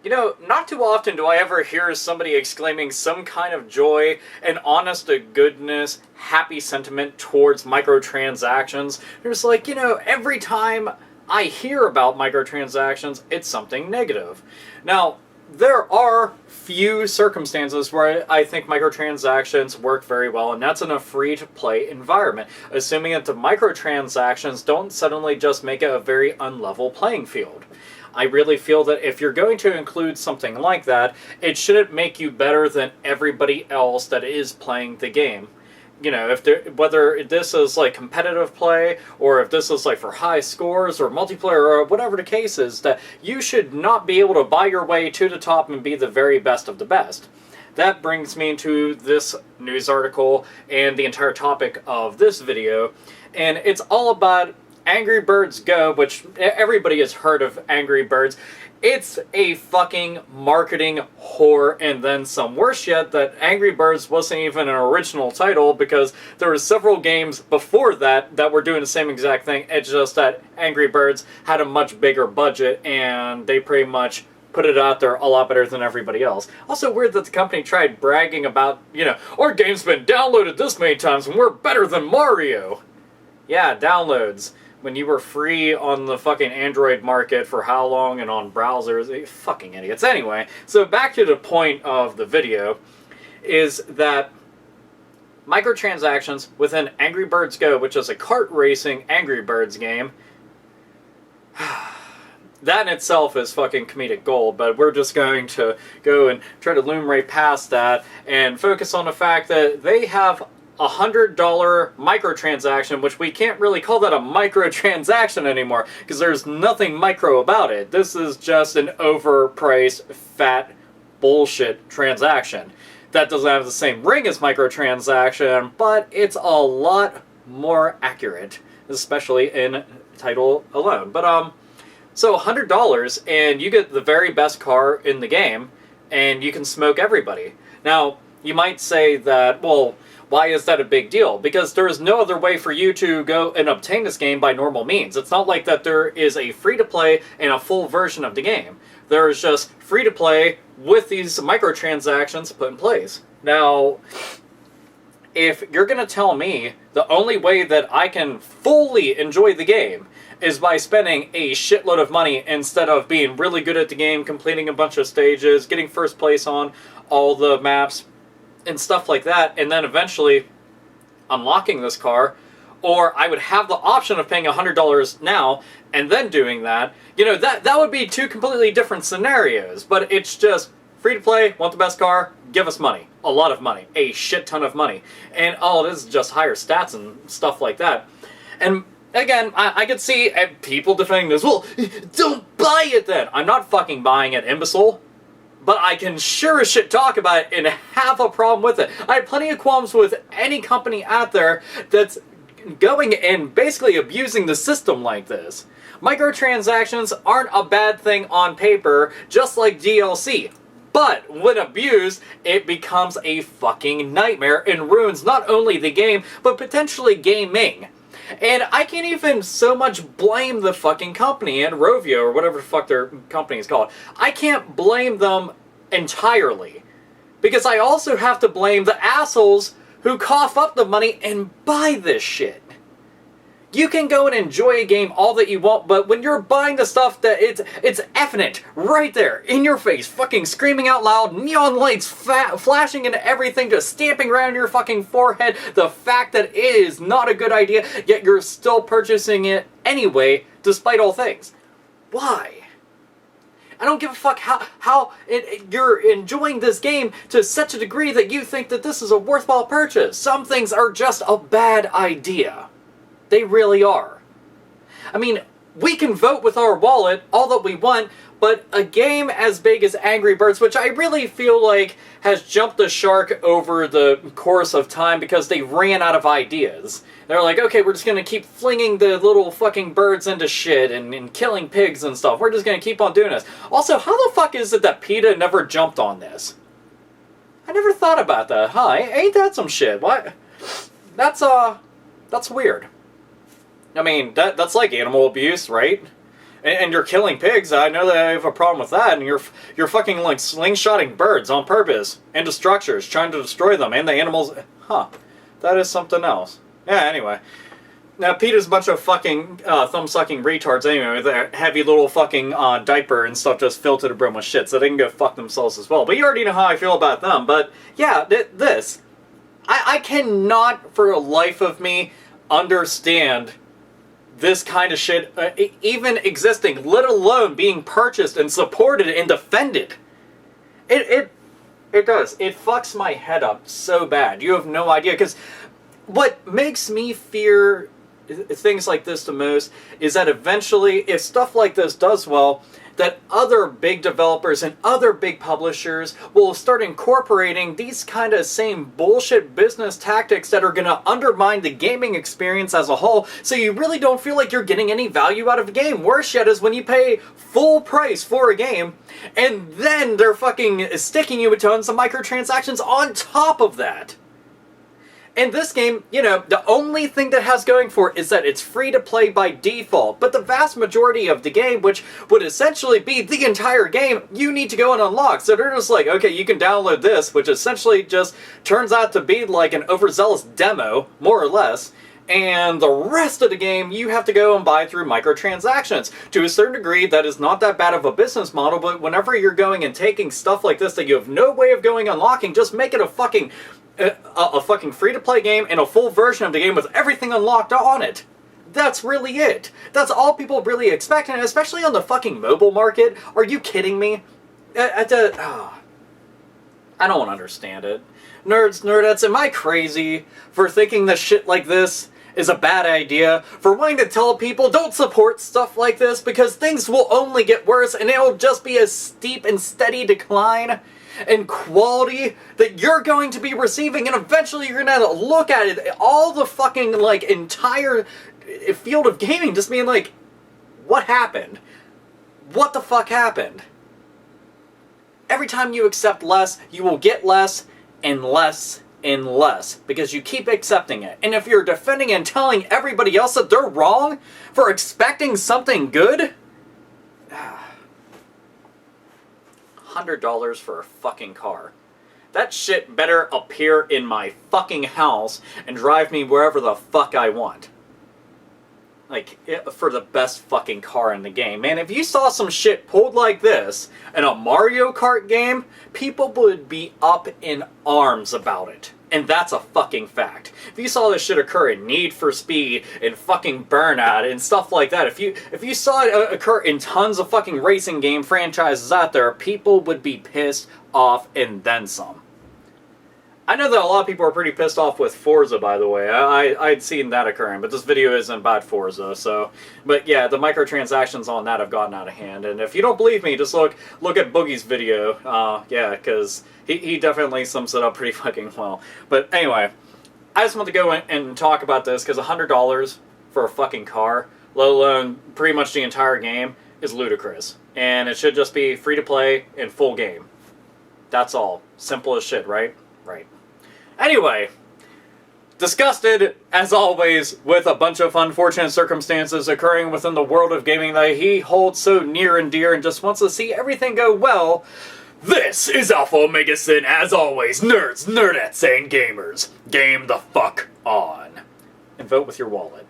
You know, not too often do I ever hear somebody exclaiming some kind of joy and honest to goodness, happy sentiment towards microtransactions. There's like, every time I hear about microtransactions, it's something negative. Now, there are few circumstances where I think microtransactions work very well, and that's in a free-to-play environment, assuming that the microtransactions don't suddenly just make it a very unlevel playing field. I really feel that if you're going to include something like that, it shouldn't make you better than everybody else that is playing the game. Whether this is like competitive play, or if this is like for high scores or multiplayer or whatever the case is, that you should not be able to buy your way to the top and be the very best of the best. That brings me to this news article and the entire topic of this video, and it's all about Angry Birds Go, which everybody has heard of Angry Birds. It's a fucking marketing whore, and then some. Worse yet, that Angry Birds wasn't even an original title, because there were several games before that that were doing the same exact thing. It's just that Angry Birds had a much bigger budget, and they pretty much put it out there a lot better than everybody else. Also weird that the company tried bragging about, our game's been downloaded this many times and we're better than Mario. Yeah, downloads. When you were free on the fucking Android market for how long and on browsers, fucking idiots. Anyway, so back to the point of the video, is that microtransactions within Angry Birds Go, which is a kart racing Angry Birds game, that in itself is fucking comedic gold, but we're just going to go and try to loom right past that and focus on the fact that they have $100 microtransaction, which we can't really call that a microtransaction anymore, because there's nothing micro about it. This is just an overpriced, fat, bullshit transaction. That doesn't have the same ring as microtransaction, but it's a lot more accurate, especially in title alone. But, so $100, and you get the very best car in the game, and you can smoke everybody. Now, you might say that, well, why is that a big deal? Because there is no other way for you to go and obtain this game by normal means. It's not like that there is a free-to-play and a full version of the game. There is just free-to-play with these microtransactions put in place. Now, if you're going to tell me the only way that I can fully enjoy the game is by spending a shitload of money instead of being really good at the game, completing a bunch of stages, getting first place on all the maps, and stuff like that, and then eventually unlocking this car, or I would have the option of paying $100 now and then doing that, that would be two completely different scenarios. But it's just free to play, want the best car, give us money. A lot of money. A shit ton of money. And all it is just higher stats and stuff like that. And again, I could see people defending this, well, don't buy it then! I'm not fucking buying it, imbecile. But I can sure as shit talk about it and have a problem with it. I have plenty of qualms with any company out there that's going and basically abusing the system like this. Microtransactions aren't a bad thing on paper, just like DLC. But when abused, it becomes a fucking nightmare and ruins not only the game, but potentially gaming. And I can't even so much blame the fucking company, and Rovio, or whatever the fuck their company is called. I can't blame them entirely. Because I also have to blame the assholes who cough up the money and buy this shit. You can go and enjoy a game all that you want, but when you're buying the stuff that it's effing it right there in your face, fucking screaming out loud, neon lights flashing into everything, just stamping around your fucking forehead, the fact that it is not a good idea, yet you're still purchasing it anyway, despite all things. Why? I don't give a fuck how you're enjoying this game to such a degree that you think that this is a worthwhile purchase. Some things are just a bad idea. They really are. I mean, we can vote with our wallet all that we want, but a game as big as Angry Birds, which I really feel like has jumped the shark over the course of time because they ran out of ideas. They're like, okay, we're just gonna keep flinging the little fucking birds into shit and killing pigs and stuff. We're just gonna keep on doing this. Also, how the fuck is it that PETA never jumped on this? I never thought about that, huh? Ain't that some shit? What? That's weird. I mean, that's like animal abuse, right? and you're killing pigs. I know that I have a problem with that. And you're fucking like slingshotting birds on purpose into structures, trying to destroy them and the animals. Huh? That is something else. Yeah. Anyway, now Pete is a bunch of fucking thumb-sucking retards anyway, with their heavy little fucking diaper and stuff just filled to the brim with shit, so they can go fuck themselves as well. But you already know how I feel about them. But yeah, this. I cannot for the life of me understand this kind of shit even existing, let alone being purchased and supported and defended. It does. It fucks my head up so bad. You have no idea. Because what makes me fear things like this the most is that eventually, if stuff like this does well, that other big developers and other big publishers will start incorporating these kind of same bullshit business tactics that are going to undermine the gaming experience as a whole, so you really don't feel like you're getting any value out of a game. Worse yet is when you pay full price for a game, and then they're fucking sticking you with tons of microtransactions on top of that. In this game, you know, the only thing that has going for it is that it's free to play by default. But the vast majority of the game, which would essentially be the entire game, you need to go and unlock. So they're just like, okay, you can download this, which essentially just turns out to be like an overzealous demo, more or less. And the rest of the game, you have to go and buy through microtransactions. To a certain degree, that is not that bad of a business model, but whenever you're going and taking stuff like this that you have no way of going unlocking, just make it a fucking free-to-play game and a full version of the game with everything unlocked on it. That's really it. That's all people really expect, and especially on the fucking mobile market. Are you kidding me? I don't understand it. Nerds, nerdettes, am I crazy for thinking that shit like this is a bad idea? For wanting to tell people don't support stuff like this because things will only get worse and it'll just be a steep and steady decline and quality that you're going to be receiving, and eventually you're gonna look at it, all the fucking like entire field of gaming, just being like, what happened? What the fuck happened? Every time you accept less, you will get less and less and less, because you keep accepting it. And if you're defending and telling everybody else that they're wrong for expecting something good, $100 for a fucking car. That shit better appear in my fucking house and drive me wherever the fuck I want. Like, for the best fucking car in the game. Man, if you saw some shit pulled like this in a Mario Kart game, people would be up in arms about it. And that's a fucking fact. If you saw this shit occur in Need for Speed and fucking Burnout and stuff like that, if you saw it occur in tons of fucking racing game franchises out there, people would be pissed off and then some. I know that a lot of people are pretty pissed off with Forza, by the way. I'd seen that occurring, but this video isn't about Forza, so... But yeah, the microtransactions on that have gotten out of hand, and if you don't believe me, just look at Boogie's video. Yeah, because he definitely sums it up pretty fucking well. But anyway, I just want to go in and talk about this, because $100 for a fucking car, let alone pretty much the entire game, is ludicrous. And it should just be free to play and full game. That's all. Simple as shit, right? Right. Anyway, disgusted, as always, with a bunch of unfortunate circumstances occurring within the world of gaming that he holds so near and dear and just wants to see everything go well, this is AlphaOmegaSin, as always, nerds, nerdettes, and gamers. Game the fuck on. And vote with your wallet.